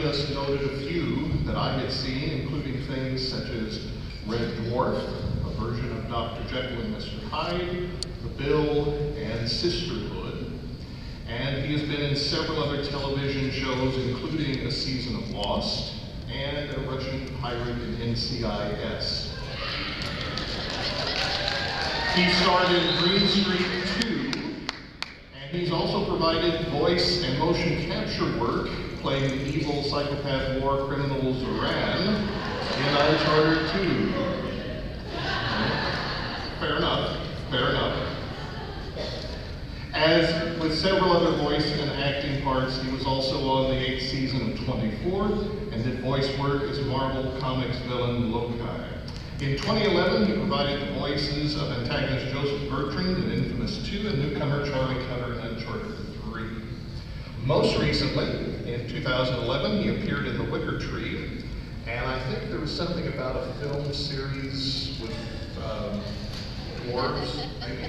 just noted a few that I had seen, including things such as Red Dwarf, a version of Dr. Jekyll and Mr. Hyde, The Bill, and Sisterhood. And he has been in several other television shows, including a season of Lost and a Russian pirate in NCIS. He starred in Green Street 2, and he's also provided voice and motion capture work, playing the evil psychopath war criminal Zoran in Uncharted 2. Fair enough, fair enough. As with several other voice and acting parts, he was also on the 8th season of 24 and did voice work as Marvel Comics villain Loki. In 2011, he provided the voices of antagonist Joseph Bertrand in Infamous 2 and newcomer Charlie Cutter in Uncharted 3. Most recently, in 2011, he appeared in The Wicker Tree, and I think there was something about a film series with dwarves, maybe?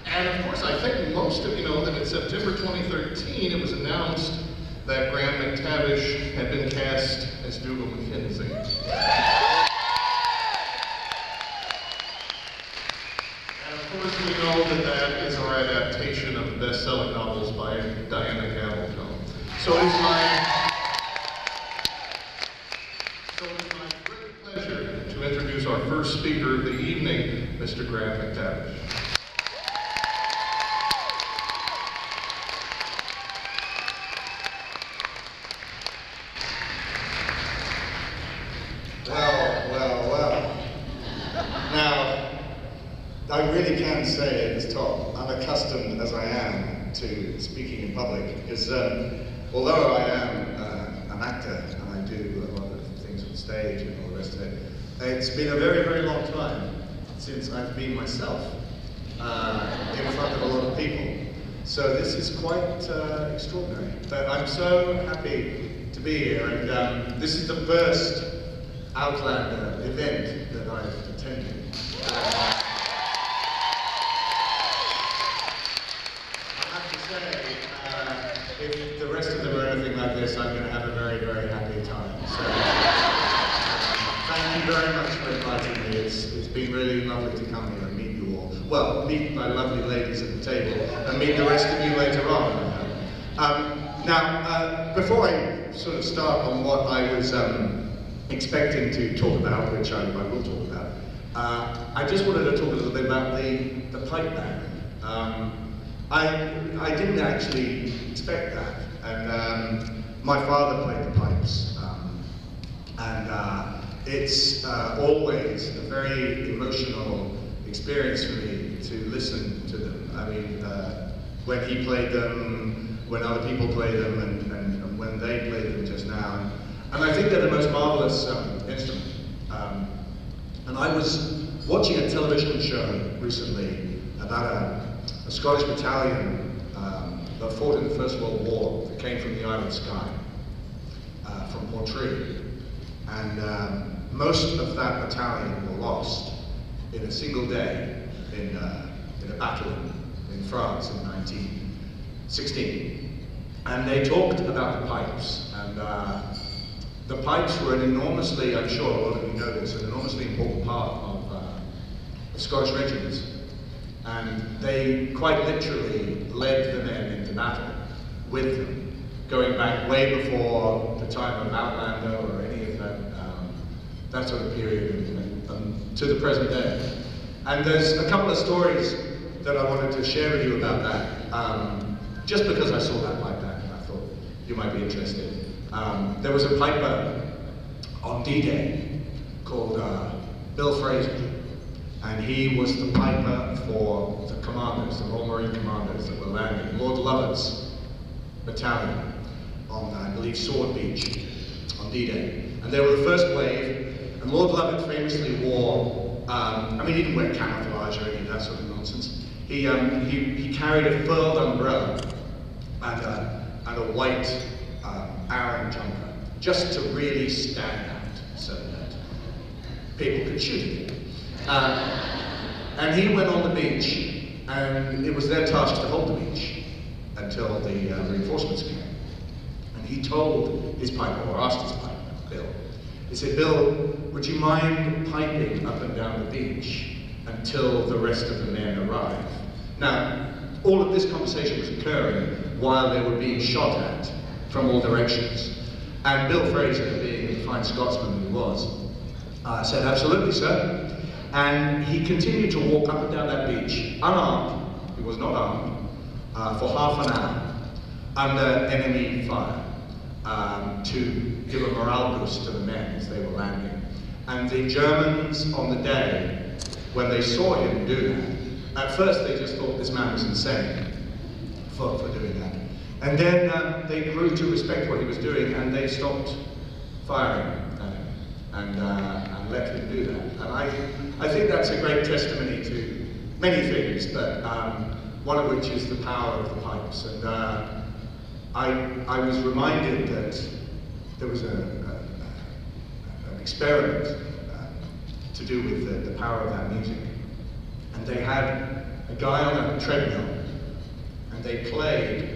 And of course, I think most of you know that in September 2013, it was announced that Graham McTavish had been cast as Dougal McKenzie. And of course, we know that that is our adaptation of the best-selling novels by Diana Gabaldon. So it is my great pleasure to introduce our first speaker of the evening, Mr. Graham McTavish. I really can say at this talk, unaccustomed as I am to speaking in public, because although I am an actor and I do a lot of things on stage and all the rest of it, it's been a very, very long time since I've been myself in front of a lot of people. So this is quite extraordinary. But I'm so happy to be here, and this is the first Outlander event that I've attended. If the rest of them are anything like this, I'm going to have a very, very happy time. So, thank you very much for inviting me. It's been really lovely to come here and meet you all. Well, meet my lovely ladies at the table and meet the rest of you later on. Now, before I sort of start on what I was expecting to talk about, which I will talk about, I just wanted to talk a little bit about the pipe band. I didn't actually expect that, and my father played the pipes, and it's always a very emotional experience for me to listen to them. I mean, when he played them, when other people played them, and when they played them just now, and I think they're the most marvelous instrument. And I was watching a television show recently about a Scottish battalion that fought in the First World War, that came from the Isle of Skye, from Portree. And most of that battalion were lost in a single day in a battle in France in 1916. And they talked about the pipes. And the pipes were an enormously, I'm sure a lot of you know this, an enormously important part of Scottish regiments. And they quite literally led the men into battle with them, going back way before the time of Outlander or any of that sort of period and to the present day. And there's a couple of stories that I wanted to share with you about that, just because I saw that pipe band and I thought you might be interested. There was a piper on D-Day called Bill Fraser. And he was the piper for the commanders, the Royal Marine commanders that were landing, Lord Lovat's battalion on, I believe, Sword Beach on D-Day. And they were the first wave, and Lord Lovat famously wore, I mean, he didn't wear camouflage or any of that sort of nonsense. He carried a furled umbrella and a white Aran jumper, just to really stand out so that people could shoot at him. And he went on the beach, and it was their task to hold the beach until the reinforcements came. And he told his piper, or asked his piper, Bill, he said, Bill, would you mind piping up and down the beach until the rest of the men arrive? Now, all of this conversation was occurring while they were being shot at from all directions. And Bill Fraser, being the fine Scotsman he was, said, absolutely, sir. And he continued to walk up and down that beach, unarmed, he was not armed, for half an hour, under enemy fire, to give a morale boost to the men as they were landing. And the Germans on the day, when they saw him do that, at first they just thought this man was insane for doing that. And then they grew to respect what he was doing, and they stopped firing at him and let him do that. And I think that's a great testimony to many things, but one of which is the power of the pipes. And I was reminded that there was an experiment to do with the power of that music. And they had a guy on a treadmill, and they played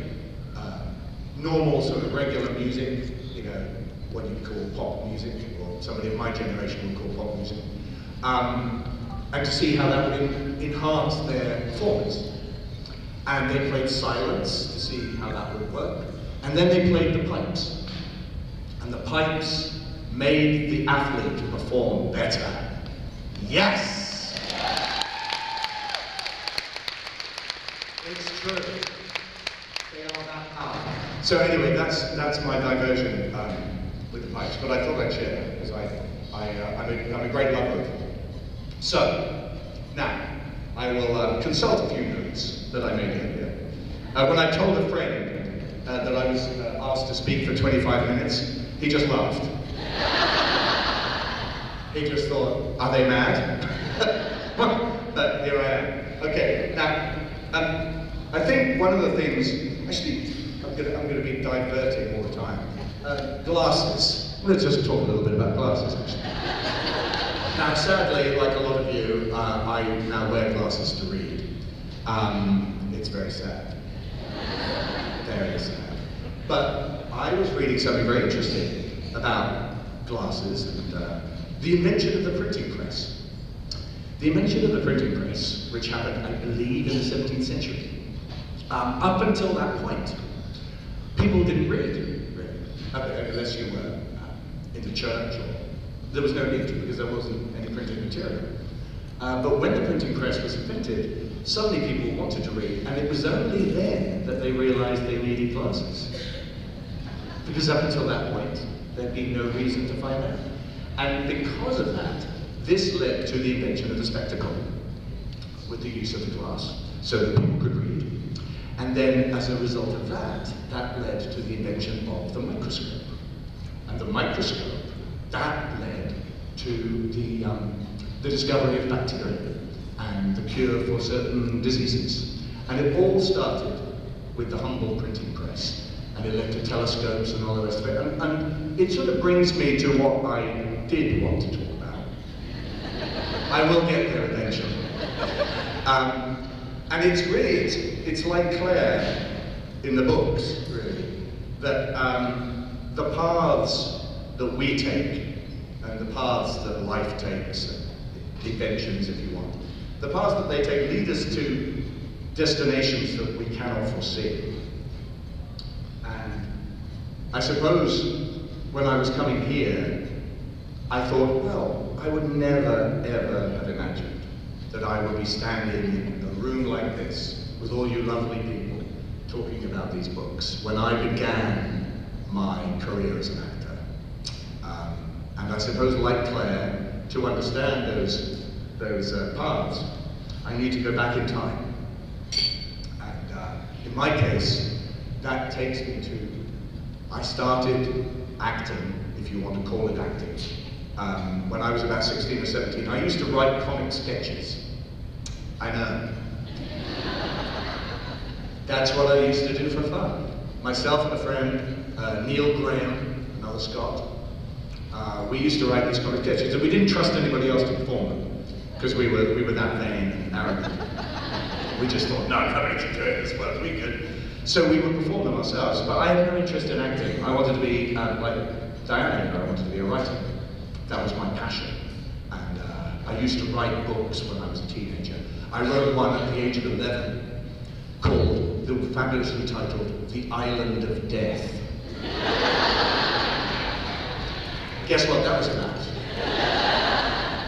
normal sort of regular music, you know, what you'd call pop music, or somebody of my generation would call pop music, and to see how that would enhance their performance. And they played silence to see how that would work. And then they played the pipes. And the pipes made the athlete perform better. Yes! It's true. They are that powerful. So anyway, that's my diversion with the pipes, but I thought I'd share that because I'm a great lover of them. So, now, I will consult a few notes that I made earlier. When I told a friend that I was asked to speak for 25 minutes, he just laughed. He just thought, are they mad? But here I am. Okay, now, I think one of the things, actually, I'm going to be diverting all the time. Glasses. Let's just talk a little bit about glasses, actually. Now, sadly, like a lot of you, I now wear glasses to read. It's very sad. Very sad. But I was reading something very interesting about glasses and the invention of the printing press. The invention of the printing press, which happened, I believe, in the 17th century. Up until that point, people didn't read, really, unless you were in the church, or there was no need to, because there wasn't any printed material. But when the printing press was invented, suddenly people wanted to read, and it was only then that they realized they needed glasses. Because up until that point, there'd been no reason to find out. And because of that, this led to the invention of the spectacle, with the use of the glass, so that people could read. And then, as a result of that, that led to the invention of the microscope. And the microscope, that led to the discovery of bacteria and the cure for certain diseases. And it all started with the humble printing press. And it led to telescopes and all the rest of it. And it sort of brings me to what I did want to talk about. I will get there eventually. And it's really, it's like Claire in the books, really, that the paths that we take, and the paths that life takes, inventions if you want, the paths that they take lead us to destinations that we cannot foresee. And I suppose when I was coming here, I thought, well, I would never, ever have imagined that I would be standing in a room like this with all you lovely people talking about these books when I began my career as an actor. And I suppose, like Claire, to understand those paths, I need to go back in time. And in my case, that takes me to, I started acting, if you want to call it acting, when I was about 16 or 17. I used to write comic sketches. I know. That's what I used to do for fun. Myself and a friend, Neil Graham, another Scot, we used to write these comic sketches, and we didn't trust anybody else to perform them. because we were that vain and arrogant. We just thought, no, nobody can do it as well as we could. So we would perform them ourselves, but I had no interest in acting. I wanted to be like Diana, I wanted to be a writer. That was my passion. And I used to write books when I was a teenager. I wrote one at the age of 11 called, fabulously titled, The Island of Death. Guess what that was about?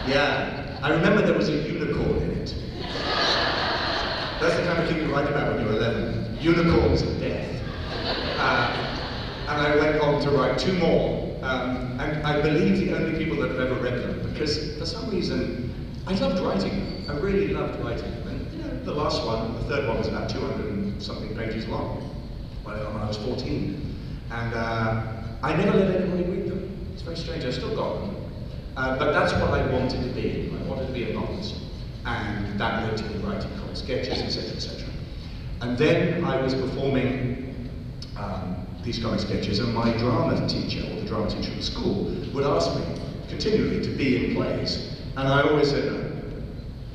Yeah, I remember there was a unicorn in it. That's the kind of thing you write about when you're 11. Unicorns and death. And I went on to write 2 more. And I believe the only people that have ever read them, because for some reason, I loved writing. I really loved writing. And you know, the last one, the 3rd one, was about 200 and something pages long when I was 14. And I never let anybody read them. It's very strange, I still got them. But that's what I wanted to be. I wanted to be a novelist. And that led to me writing comic sketches, etc., etc. And then I was performing these comic sketches, and my drama teacher, or the drama teacher at the school, would ask me continually to be in plays. And I always said no.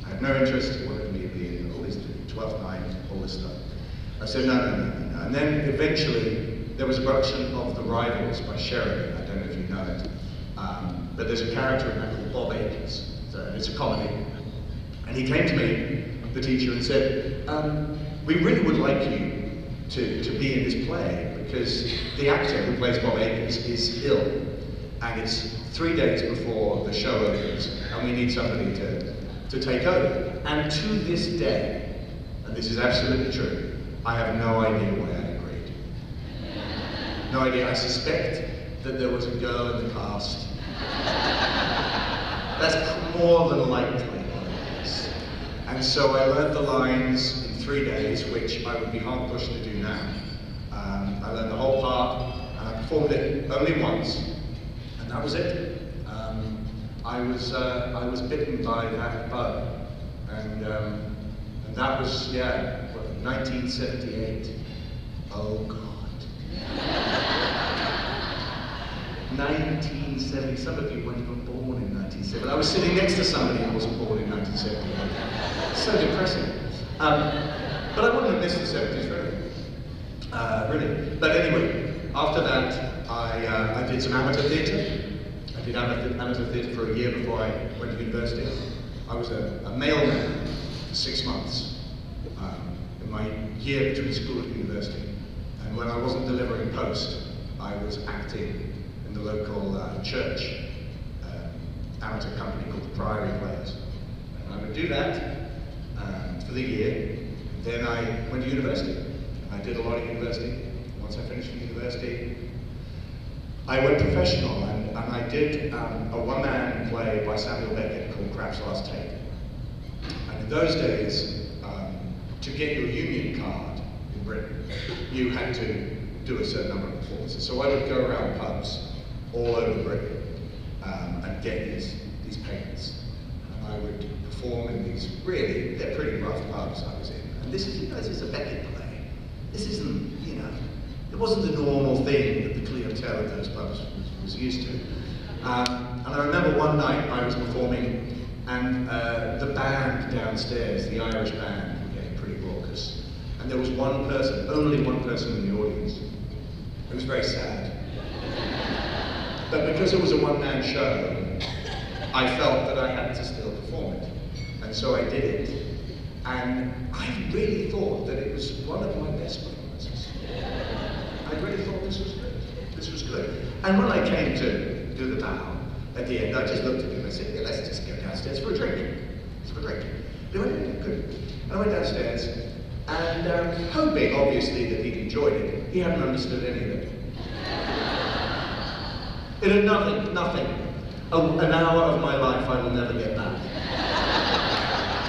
I had no interest. I wanted me to be in all this 12th night, all this stuff. I said no. And then eventually there was a production of The Rivals by Sheridan. I don't know if you know it. But there's a character in that called Bob Akins. So it's a comedy. And he came to me, the teacher, and said, we really would like you to be in this play, because the actor who plays Bob Akins is ill, and it's 3 days before the show opens, and we need somebody to take over. And to this day, and this is absolutely true, I have no idea why I agreed. No idea. I suspect that there was a girl in the cast. That's more than likely. And so I learned the lines in 3 days, which I would be hard pushed to do now. I learned the whole part, and I performed it only once, and that was it. I was bitten by that bug, and that was, yeah, what, 1978. Oh God. 1970. Some of you weren't even born in 1970. I was sitting next to somebody who wasn't born in 1978. So depressing. But I wouldn't have missed the 70s, really. Really. But anyway, after that, I did some amateur theatre. I did amateur theatre for a year before I went to university. I was a mailman for 6 months in my year between school and university. And when I wasn't delivering post, I was acting in the local church amateur company called the Priory Players. And I would do that for the year. Then I went to university. I did a lot of university. Once I finished from university, I went professional, and I did a one-man play by Samuel Beckett called Crap's Last Tape. And in those days, to get your union card in Britain, you had to do a certain number of performances. So I would go around pubs all over Britain and get these payments. And I would perform in these really, they're pretty rough pubs I was in. And this is, you know, this is a Beckett play. This isn't, you know, it wasn't the normal thing that the clientele at those pubs was used to. And I remember one night I was performing, and the band downstairs, the Irish band, were getting pretty raucous. And there was one person, only one person in the audience. It was very sad. But because it was a one-man show, I felt that I had to still perform it. And so I did it. And I really thought that it was one of my best performances. I really thought this was good. This was good. And when I came to do the bow, at the end, I just looked at him and said, yeah, let's just go downstairs for a drink. Let's have a drink. They went, yeah, good. And I went downstairs, and hoping, obviously, that he'd enjoyed it, he hadn't understood any of it. It had nothing. An hour of my life I will never get back.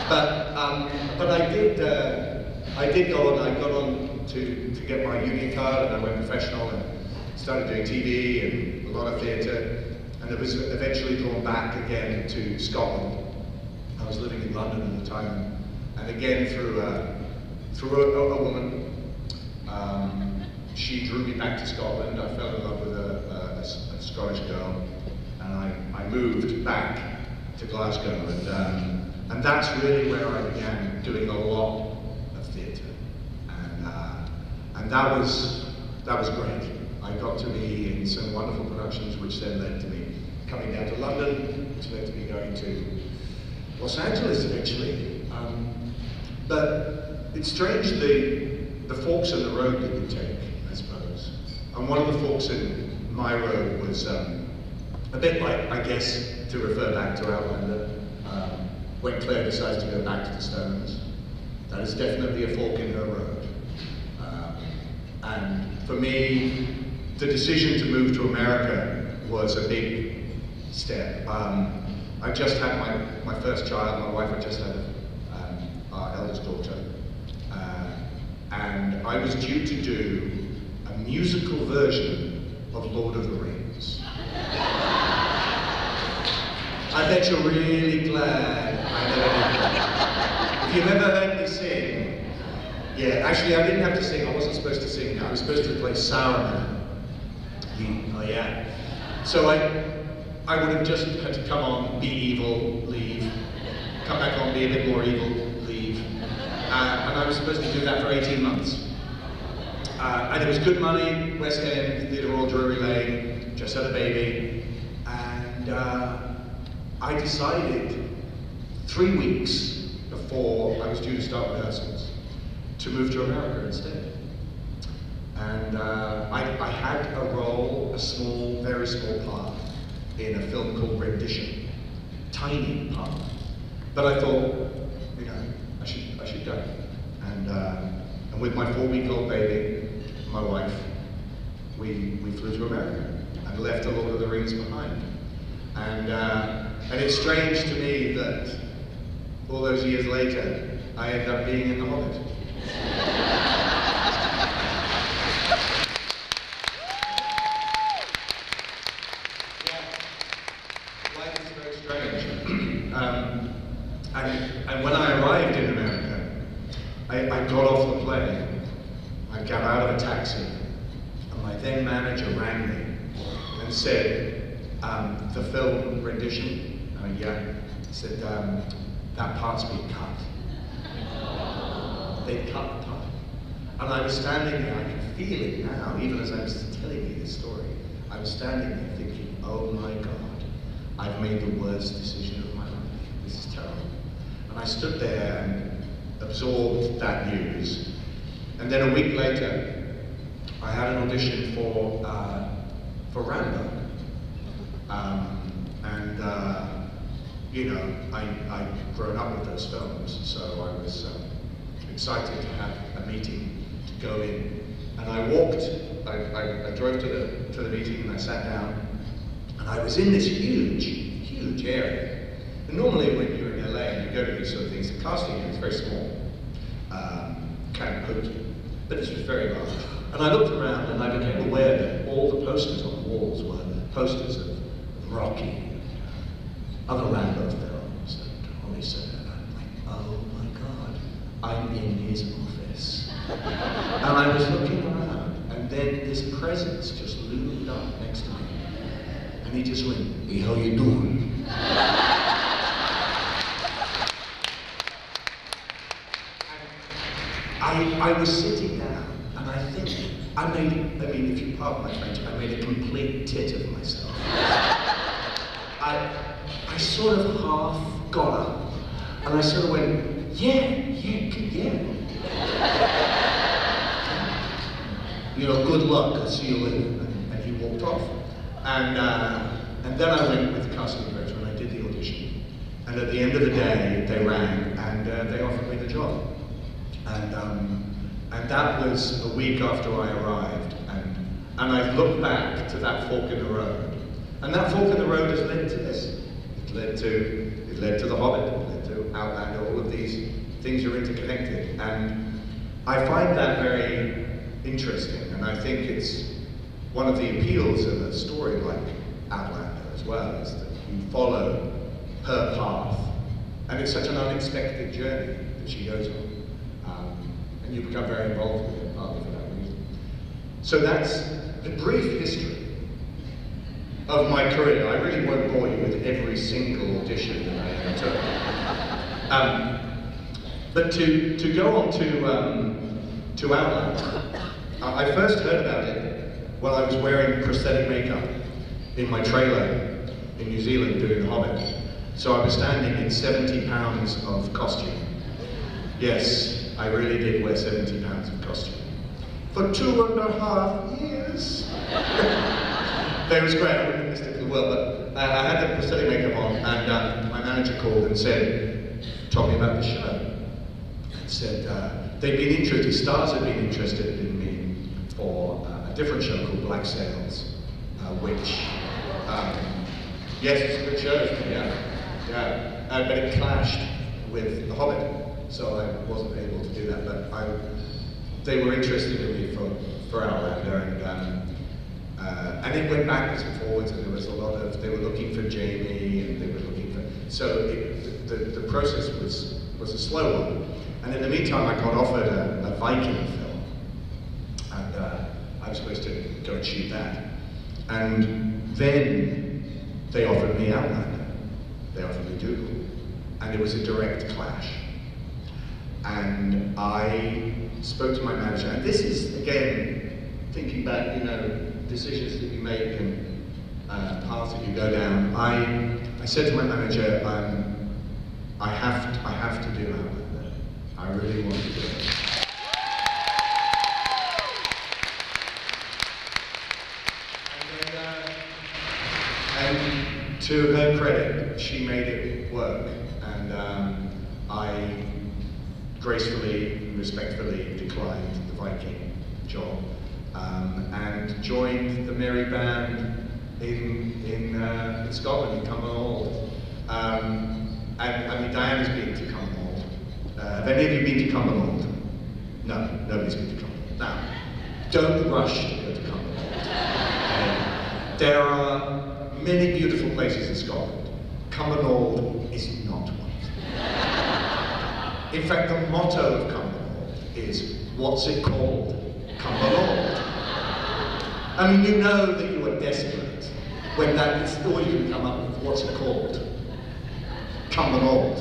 But I did go on. I got on to get my union card, and I went professional and started doing TV and a lot of theatre. And I was eventually drawn back again to Scotland. I was living in London at the time, and again through a woman, she drew me back to Scotland. I fell in love with a Scottish girl, and I moved back to Glasgow, and And that's really where I began doing a lot of theatre. And that was great. I got to be in some wonderful productions, which then led to me coming down to London, which led to me going to Los Angeles eventually. But it's strange the forks in the road that you take, I suppose. And one of the forks in my road was a bit like, I guess, to refer back to Outlander, when Claire decides to go back to the Stones. That is definitely a fork in her road. And for me, the decision to move to America was a big step. I just had my first child. My wife had just had our eldest daughter. And I was due to do a musical version of Lord of the Rings. I bet you're really glad I never did that. If you've ever heard me sing, yeah, actually I didn't have to sing. I wasn't supposed to sing. I was supposed to play Saruman. Oh yeah. So I would have just had to come on, be evil, leave, come back on, be a bit more evil, leave. And I was supposed to do that for 18 months. And it was good money, West End, Theatre Royal, Drury Lane, just had a baby. And I decided 3 weeks before I was due to start rehearsals to move to America instead. And I had a role, a small, very small part in a film called Rendition. Tiny part. But I thought, you know, I should go. And with my 4-week-old baby, my wife, we flew to America and left the Lord of the Rings behind. And it's strange to me that all those years later, I ended up being in The Hobbit. Life is very strange. And when I arrived in America, I got off the plane, I got out of a taxi, and my then manager rang me and said, the film Rendition, yeah, said, that part's been cut. They cut the part. And I was standing there, I can feel it now, even as I was telling you this story. I was standing there thinking, oh my God, I've made the worst decision of my life. This is terrible. And I stood there and absorbed that news. And then a week later, I had an audition for Rambo. You know, I'd grown up with those films, so I was excited to have a meeting to go in. And I walked, I drove to the meeting and I sat down, and I was in this huge area. And normally when you're in LA and you go to these sort of things, the casting area is very small, kind of pokey, but this was very large. And I looked around and I became aware that all the posters on the walls were posters of Rocky, other Rambo films, and all this and that. I'm like, oh my God, I'm in his office. And I was looking around, and then this presence just loomed up next to me. And he just went, hey, how you doing? I was sitting down, and I think I made, if you pardon my French, I made a complete tit of myself. I sort of half got up, and I sort of went, yeah. You know, good luck, I'll see you later. And he walked off. And then I went with the casting director and I did the audition. And at the end of the day, they rang and they offered me the job. And that was a week after I arrived. And I look back to that fork in the road. And that fork in the road has led to this. It led to The Hobbit, it led to Outlander, all of these things are interconnected. And I find that very interesting, and I think it's one of the appeals of a story like Outlander as well, is that you follow her path, and it's such an unexpected journey that she goes on, and you become very involved with it, partly for that reason. So that's the brief history of my career. I really won't bore you with every single audition that I ever took. But to go on to Outlander, I first heard about it when I was wearing prosthetic makeup in my trailer in New Zealand doing The Hobbit. So I was standing in 70 pounds of costume. Yes, I really did wear 70 pounds of costume. For 2.5 years. It was great, I wouldn't have missed it for the world, but I had the prosthetic makeup on, and my manager called and said, told me about the show. And said they'd been interested, Stars had been interested in me for a different show called Black Sails, which, yes, it's a good show, yeah, but it clashed with The Hobbit, so I wasn't able to do that, but they were interested in me for Outlander, and it went backwards and forwards, and there was a lot of, they were looking for Jamie, and they were looking for, so the process was a slow one. And in the meantime, I got offered a Viking film, and I was supposed to go and shoot that. And then they offered me Outlander, they offered me Dougal, and it was a direct clash. And I spoke to my manager, and this is, again, thinking back, you know, decisions that you make and paths that you go down. I said to my manager, I have to do Outlander. I really want to do it. And to her credit, she made it work, and I gracefully and respectfully declined the Viking job and joined the Merry Band in Scotland, in Cumbernauld. And I mean, Diana's been to Cumbernauld. Have any of you been to Cumbernauld? No, nobody's been to Cumbernauld. Now, don't rush to go to Cumbernauld. There are many beautiful places in Scotland. Cumbernauld is not one. In fact, the motto of Cumbernauld is, what's it called? Cumbernauld. I mean, you know that you are desperate when that is all you can come up with. What's it called? Cumbernauld.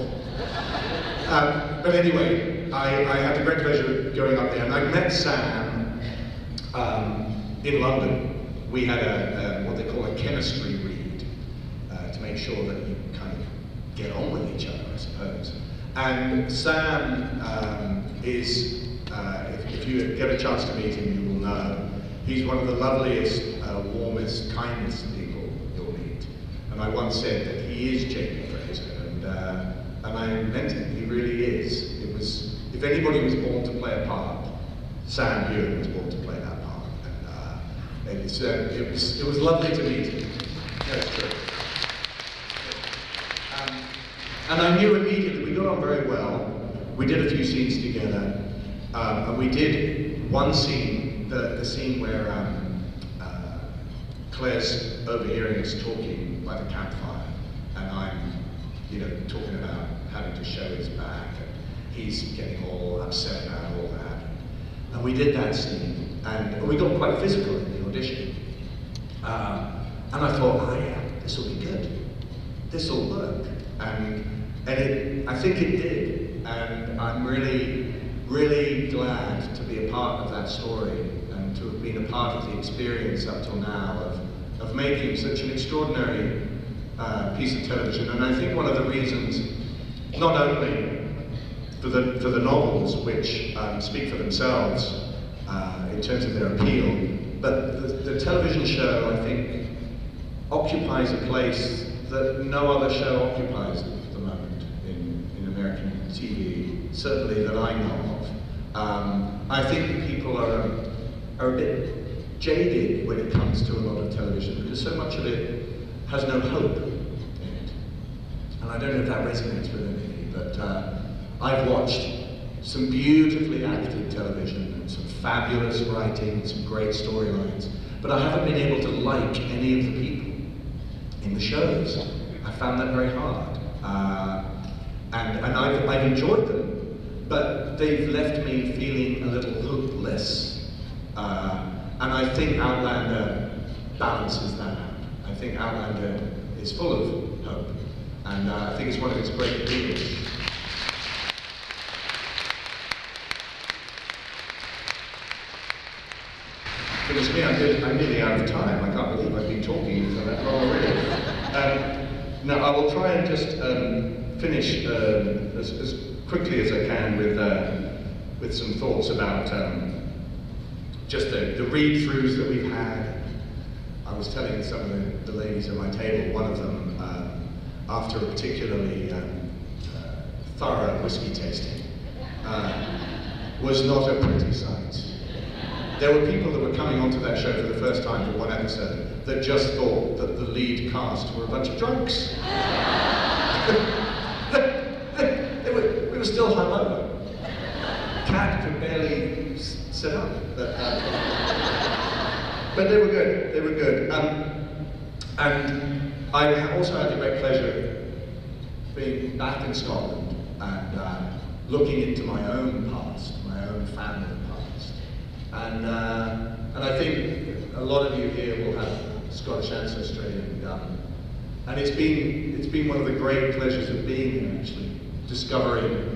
But anyway, I had the great pleasure of going up there, and I met Sam in London. We had what they call a chemistry read to make sure that you kind of get on with each other, I suppose. And Sam is, if you get a chance to meet him, you will know, he's one of the loveliest, warmest, kindest people you'll meet. And I once said that he is Jamie Fraser, and I meant it, he really is. It was, if anybody was born to play a part, Sam Hewitt was born to play that part. And it was lovely to meet him. That's true. And I knew immediately, we got on very well. We did a few scenes together, and we did one scene, the scene where Claire's overhearing us talking by the campfire, and I'm, you know, talking about having to show his back, and he's getting all upset about all that. And we did that scene, and we got quite physical in the audition. And I thought, oh yeah, this will be good. This will work. And I think it did. And I'm really, really glad to be a part of that story and to have been a part of the experience up till now of making such an extraordinary piece of television. And I think one of the reasons, not only for the novels, which speak for themselves in terms of their appeal, but the television show, I think, occupies a place that no other show occupies at the moment in American TV, certainly that I know of. I think people are a bit jaded when it comes to a lot of television, because so much of it has no hope in it. And I don't know if that resonates with anybody, but I've watched some beautifully acted television and some fabulous writing and some great storylines, but I haven't been able to like any of the people in the shows. I found that very hard. And I've enjoyed them, but they've left me feeling a little hopeless. And I think Outlander balances that out. I think Outlander is full of hope. And I think it's one of its great appeals. Goodness me, I'm nearly out of time. I can't believe I've been talking for that long already. Now, I will try and just finish as quickly as I can with some thoughts about just the read-throughs that we've had. I was telling some of the ladies at my table, one of them, after a particularly thorough whiskey tasting, was not a pretty sight. There were people that were coming onto that show for the first time for one episode that just thought that the lead cast were a bunch of drunks. We were still hungover. Cat could barely sit up. But they were good. They were good. And I also had the great pleasure of being back in Scotland and looking into my own past, my own family past. And I think a lot of you here will have Scottish ancestry, and it's been one of the great pleasures of being here, actually, discovering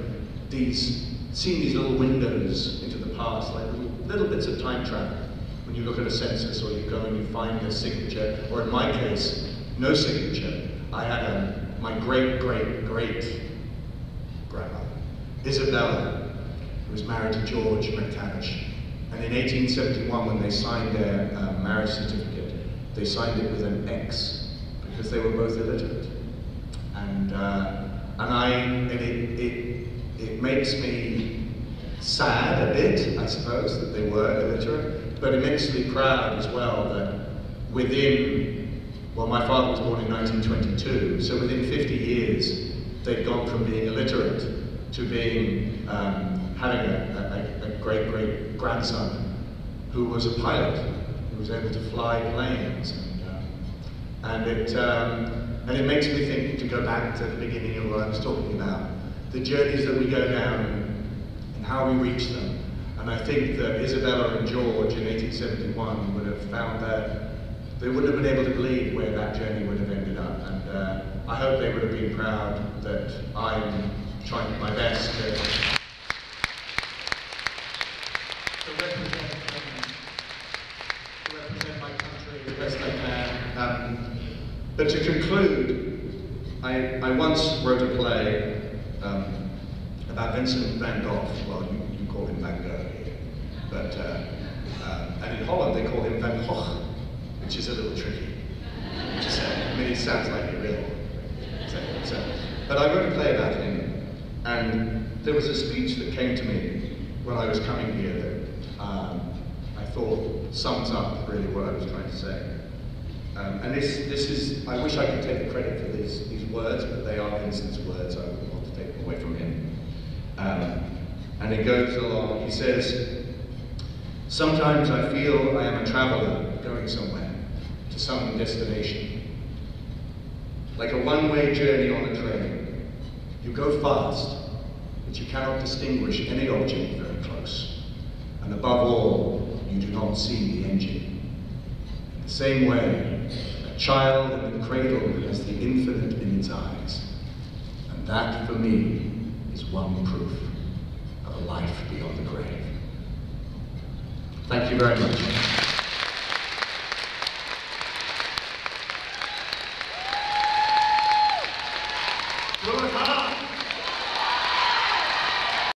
seeing these little windows into the past, like little bits of time travel. When you look at a census, or you go and you find a signature, or in my case, no signature. I had my great-great-great grandmother, Isabella, who was married to George McTavish. And in 1871, when they signed their marriage certificate, they signed it with an X, because they were both illiterate. And it makes me sad a bit, I suppose, that they were illiterate, but immensely proud as well that well, my father was born in 1922, so within 50 years, they'd gone from being illiterate to being, having a great-great-grandson who was a pilot, who was able to fly planes. And it makes me think, to go back to the beginning of what I was talking about, the journeys that we go down and how we reach them. And I think that Isabella and George in 1871 would have found that they wouldn't have been able to believe where that journey would have ended up. And I hope they would have been proud that I'm trying my best to represent my country the best I can. But to conclude, I once wrote a play about Vincent van Gogh. Well, you call him Van Gogh here. But, and in Holland they call him Van Gogh, which is a little tricky to say. I mean, it sounds like it really. But I wrote a play about him, and there was a speech that came to me when I was coming here that I thought sums up really what I was trying to say. And this is, I wish I could take the credit for these words, but they are Vincent's words. I wouldn't want to take them away from him. And it goes along, he says, "Sometimes I feel I am a traveler going somewhere, to some destination. Like a one-way journey on a train. You go fast, but you cannot distinguish any object very close. And above all, you do not see the engine. In the same way, a child in the cradle has the infinite in its eyes. And that, for me, is one proof of a life beyond the grave." Thank you very much.